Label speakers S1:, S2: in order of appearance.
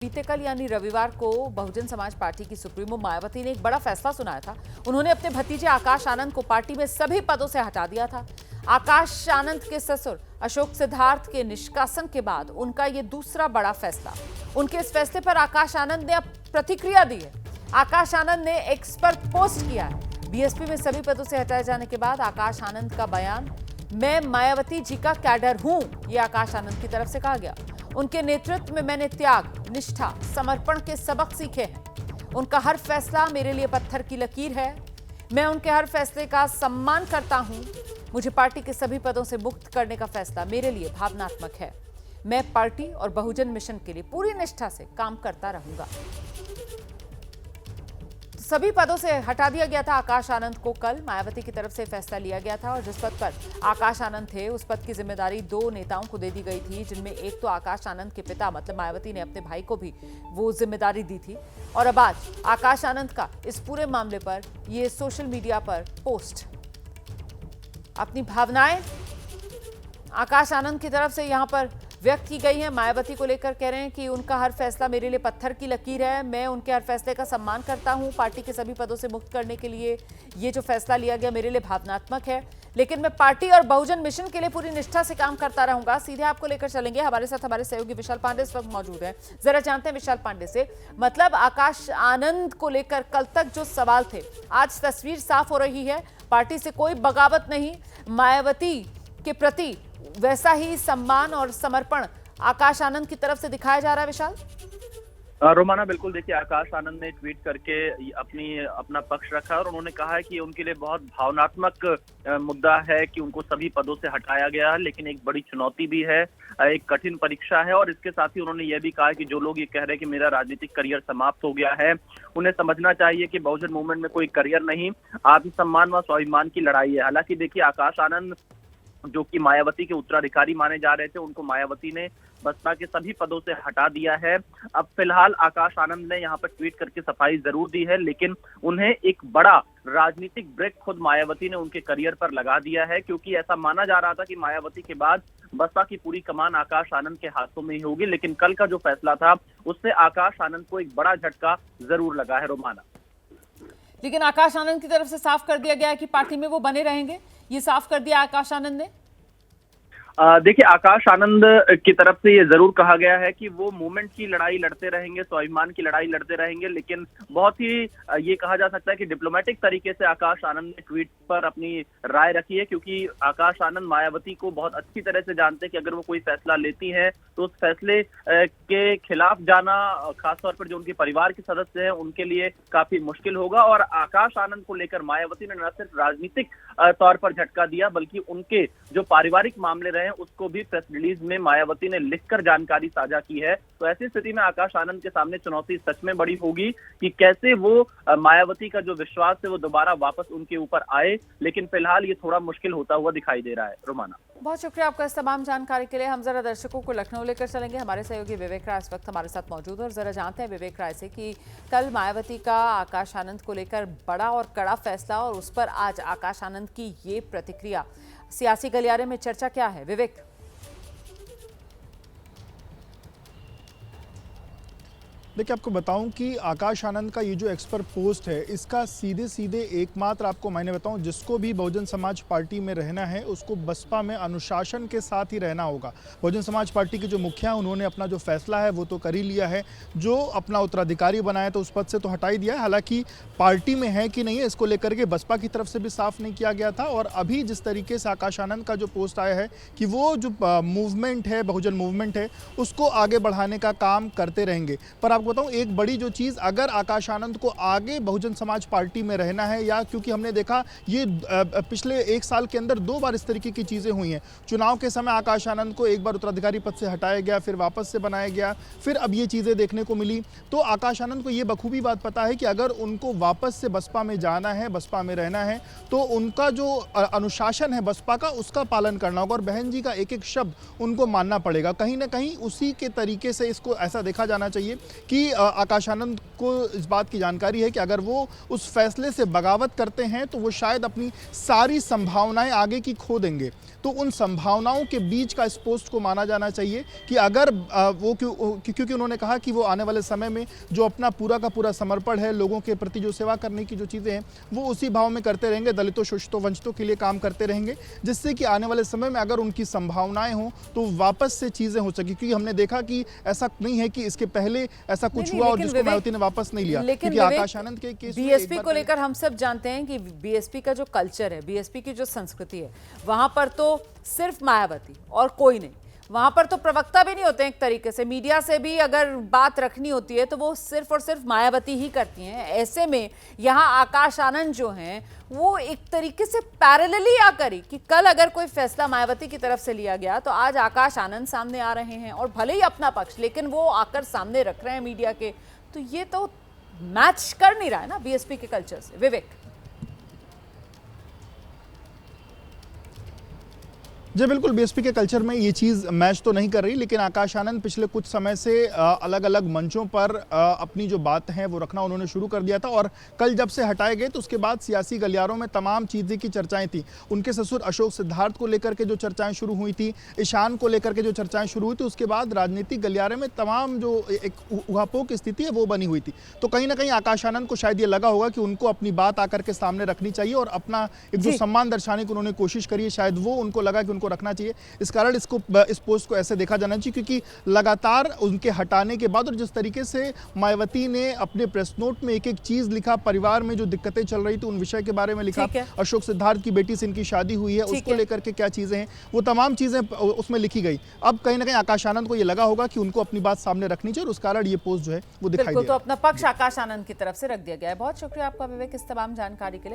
S1: बीते कल यानी रविवार को बहुजन समाज पार्टी की सुप्रीमो मायावती ने एक बड़ा फैसला सुनाया था। उन्होंने अपने भतीजे आकाश आनंद को पार्टी में सभी पदों से हटा दिया था। आकाश आनंद के ससुर अशोक सिद्धार्थ के निष्कासन के बाद उनका यह दूसरा बड़ा फैसला। उनके इस फैसले पर आकाश आनंद ने अब प्रतिक्रिया दी है। आकाश आनंद ने एक्स पर पोस्ट किया है। बीएसपी में सभी पदों से हटाए जाने के बाद आकाश आनंद का बयान, मैं मायावती जी का कैडर हूं, यह आकाश आनंद की तरफ से कहा गया। उनके नेतृत्व में मैंने त्याग, निष्ठा, समर्पण के सबक सीखे हैं। उनका हर फैसला मेरे लिए पत्थर की लकीर है। मैं उनके हर फैसले का सम्मान करता हूं। मुझे पार्टी के सभी पदों से मुक्त करने का फैसला मेरे लिए भावनात्मक है। मैं पार्टी और बहुजन मिशन के लिए पूरी निष्ठा से काम करता रहूंगा। सभी पदों से हटा दिया गया था आकाश आनंद को। कल मायावती की तरफ से फैसला लिया गया था और जिस पद पर आकाश आनंद थे उस पद की जिम्मेदारी दो नेताओं को दे दी गई थी, जिनमें एक तो आकाश आनंद के पिता मतलब मायावती ने अपने भाई को भी वो जिम्मेदारी दी थी। और अब आज आकाश आनंद का इस पूरे मामले पर ये सोशल मीडिया पर पोस्ट, अपनी भावनाएं आकाश आनंद की तरफ से यहां पर व्यक्त की गई है। मायावती को लेकर कह रहे हैं कि उनका हर फैसला मेरे लिए पत्थर की लकीर है। मैं उनके हर फैसले का सम्मान करता हूं। पार्टी के सभी पदों से मुक्त करने के लिए ये जो फैसला लिया गया मेरे लिए भावनात्मक है, लेकिन मैं पार्टी और बहुजन मिशन के लिए पूरी निष्ठा से काम करता रहूंगा। सीधे आपको लेकर चलेंगे, हमारे साथ हमारे सहयोगी विशाल पांडे इस वक्त मौजूद हैं। जरा जानते हैं विशाल पांडे से, मतलब आकाश आनंद को लेकर कल तक जो सवाल थे, आज तस्वीर साफ हो रही है। पार्टी से कोई बगावत नहीं, मायावती के प्रति वैसा ही सम्मान और समर्पण आकाश आनंद की तरफ से दिखाया जा रहा है। विशाल
S2: रोमाना, बिल्कुल। देखिए, आकाश आनंद ने ट्वीट करके अपना पक्ष रखा और उन्होंने कहा है कि उनके लिए बहुत भावनात्मक मुद्दा है कि उनको सभी पदों से हटाया गया है, लेकिन एक बड़ी चुनौती भी है, एक कठिन परीक्षा है। और इसके साथ ही उन्होंने यह भी कहा कि जो लोग ये कह रहे हैं कि मेरा राजनीतिक करियर समाप्त हो गया है, उन्हें समझना चाहिए कि बहुजन मूवमेंट में कोई करियर नहीं, आत्मसम्मान व स्वाभिमान की लड़ाई है। हालांकि देखिए, आकाश आनंद जो कि मायावती के उत्तराधिकारी माने जा रहे थे, उनको मायावती ने बसपा के सभी पदों से हटा दिया है। अब फिलहाल आकाश आनंद ने यहाँ पर ट्वीट करके सफाई जरूर दी है, लेकिन उन्हें एक बड़ा राजनीतिक ब्रेक खुद मायावती ने उनके करियर पर लगा दिया है, क्योंकि ऐसा माना जा रहा था कि मायावती के बाद बसपा की पूरी कमान आकाश आनंद के हाथों में ही होगी। लेकिन कल का जो फैसला था उससे आकाश आनंद को एक बड़ा झटका जरूर लगा है। रोमाना,
S1: लेकिन आकाश आनंद की तरफ से साफ कर दिया गया है कि पार्टी में वो बने रहेंगे, ये साफ कर दिया आकाश आनंद ने।
S2: देखिए, आकाश आनंद की तरफ से ये जरूर कहा गया है कि वो मूवमेंट की लड़ाई लड़ते रहेंगे, स्वाभिमान की लड़ाई लड़ते रहेंगे, लेकिन बहुत ही ये कहा जा सकता है कि डिप्लोमेटिक तरीके से आकाश आनंद ने ट्वीट पर अपनी राय रखी है, क्योंकि आकाश आनंद मायावती को बहुत अच्छी तरह से जानते हैं कि अगर वो कोई फैसला लेती हैं तो उस फैसले के खिलाफ जाना, खासतौर पर जो उनके परिवार के सदस्य हैं, उनके लिए काफी मुश्किल होगा। और आकाश आनंद को लेकर मायावती ने न सिर्फ राजनीतिक तौर पर झटका दिया, बल्कि उनके जो पारिवारिक मामले रहे उसको भी प्रेस रिलीज में मायावती ने लिखकर जानकारी साझा की है। तो ऐसी स्थिति में आकाश आनंद के सामने चुनौती सच में बड़ी होगी कि कैसे वो मायावती का जो विश्वास है वो दोबारा वापस उनके ऊपर आए, लेकिन फिलहाल ये थोड़ा मुश्किल होता हुआ दिखाई दे रहा है। रोमाना,
S1: बहुत शुक्रिया आपका इस तमाम जानकारी के लिए। हम जरा दर्शकों को लखनऊ लेकर चलेंगे, हमारे सहयोगी विवेक राय इस वक्त हमारे साथ मौजूद है और जरा जानते हैं विवेक राय से कि कल मायावती का आकाश आनंद को लेकर बड़ा और कड़ा फैसला और उस पर आज आकाश आनंद की ये प्रतिक्रिया, सियासी गलियारे में चर्चा क्या है। विवेक,
S3: देखिए, आपको बताऊं कि आकाश आनंद का ये जो एक्सपर्ट पोस्ट है, इसका सीधे सीधे एकमात्र आपको मैंने बताऊं, जिसको भी बहुजन समाज पार्टी में रहना है उसको बसपा में अनुशासन के साथ ही रहना होगा। बहुजन समाज पार्टी के जो मुखिया उन्होंने अपना जो फैसला है वो तो कर ही लिया है, जो अपना उत्तराधिकारी बनाया तो उस पद से तो हटा ही दिया है। हालांकि पार्टी में है कि नहीं है इसको लेकर के बसपा की तरफ से भी साफ नहीं किया गया था। और अभी जिस तरीके से आकाश आनंद का जो पोस्ट आया है कि वो जो मूवमेंट है, बहुजन मूवमेंट है, उसको आगे बढ़ाने का काम करते रहेंगे। पर आपको बताऊं, एक बड़ी जो चीज, अगर आकाश आनंद को आगे बहुजन समाज पार्टी में रहना है, या क्योंकि हमने देखा ये पिछले एक साल के अंदर दो बार इस तरीके की चीजें हुई हैं। चुनाव के समय आकाश आनंद को एक बार उत्तराधिकारी पद से हटाया गया, फिर वापस से बनाया गया, फिर अब ये चीजें देखने को मिली। तो आकाश आनंद को ये बखूबी बात पता है कि अगर उनको वापस से बसपा में जाना है, बसपा में रहना है, तो उनका जो अनुशासन है बसपा का, उसका पालन करना होगा और बहन जी का एक एक शब्द उनको मानना पड़ेगा। कहीं ना कहीं उसी के तरीके से इसको ऐसा देखा जाना चाहिए कि आकाश आनंद को इस बात की जानकारी है कि अगर वो उस फैसले से बगावत करते हैं तो वो शायद अपनी सारी संभावनाएं आगे की खो देंगे। तो उन संभावनाओं के बीच का इस पोस्ट को माना जाना चाहिए कि अगर क्योंकि उन्होंने कहा कि वो आने वाले समय में जो अपना पूरा का पूरा समर्पण है, लोगों के प्रति जो सेवा करने की जो चीज़ें हैं वो उसी भाव में करते रहेंगे, दलितों, शोषितों, वंचितों के लिए काम करते रहेंगे, जिससे कि आने वाले समय में अगर उनकी संभावनाएं हों तो वापस से चीज़ें हो सके। क्योंकि हमने देखा कि ऐसा नहीं है कि इसके पहले ऐसा कुछ हुआ और जिसको मायावती ने वापस नहीं लिया।
S1: लेकिन
S3: क्योंकि आकाश आनंद के केस में
S1: बीएसपी को लेकर हम सब जानते हैं कि बीएसपी का जो कल्चर है, बीएसपी की जो संस्कृति है, वहां पर तो सिर्फ मायावती और कोई नहीं, वहां पर तो प्रवक्ता भी नहीं होते हैं। एक तरीके से मीडिया से भी अगर बात रखनी होती है तो वो सिर्फ और सिर्फ मायावती ही करती हैं। ऐसे में यहाँ आकाश आनंद जो हैं वो एक तरीके से पैरेलली आकर ही कि कल अगर कोई फैसला मायावती की तरफ से लिया गया तो आज आकाश आनंद सामने आ रहे हैं और भले ही अपना पक्ष, लेकिन वो आकर सामने रख रहे हैं मीडिया के। तो ये तो मैच कर नहीं रहा है ना बीएसपी के कल्चर से। विवेक
S3: जी बिल्कुल, बीएसपी के कल्चर में ये चीज़ मैच तो नहीं कर रही, लेकिन आकाश आनंद पिछले कुछ समय से अलग अलग मंचों पर अपनी जो बात है वो रखना उन्होंने शुरू कर दिया था। और कल जब से हटाए गए तो उसके बाद सियासी गलियारों में तमाम चीज़ें की चर्चाएं थी। उनके ससुर अशोक सिद्धार्थ को लेकर के जो चर्चाएं शुरू हुई थी, ईशान को लेकर के जो चर्चाएं शुरू हुई थी, उसके बाद राजनीतिक गलियारे में तमाम जो एक उहापोह की स्थिति है वो बनी हुई थी। तो कहीं ना कहीं आकाश आनंद को शायद ये लगा होगा कि उनको अपनी बात आकर के सामने रखनी चाहिए और अपना एक जो सम्मान दर्शाने की उन्होंने कोशिश करी है, शायद वो उनको लगा कि उनको रखना चाहिए। इस कारण इस पोस्ट को ऐसे देखा जाना चाहिए, क्योंकि लगातार उनके हटाने के बाद और जिस तरीके से मायावती ने अपने प्रेस नोट में एक एक चीज लिखा, परिवार में जो दिक्कतें चल रही थी उन विषय के बारे में लिखा, अशोक सिद्धार्थ की बेटी से इनकी शादी हुई है उसको लेकर के क्या चीजें हैं, वो तमाम चीजें उसमें लिखी गई। अब कहीं ना कहीं आकाश आनंद को ये लगा होगा कि उनको अपनी बात सामने रखनी चाहिए और उस कारण ये पोस्ट जो है वो दिखाई दे।
S1: तो अपना पक्ष आकाश आनंद की तरफ से रख दिया गया है। बहुत शुक्रिया आपका विवेक इस तमाम जानकारी के लिए।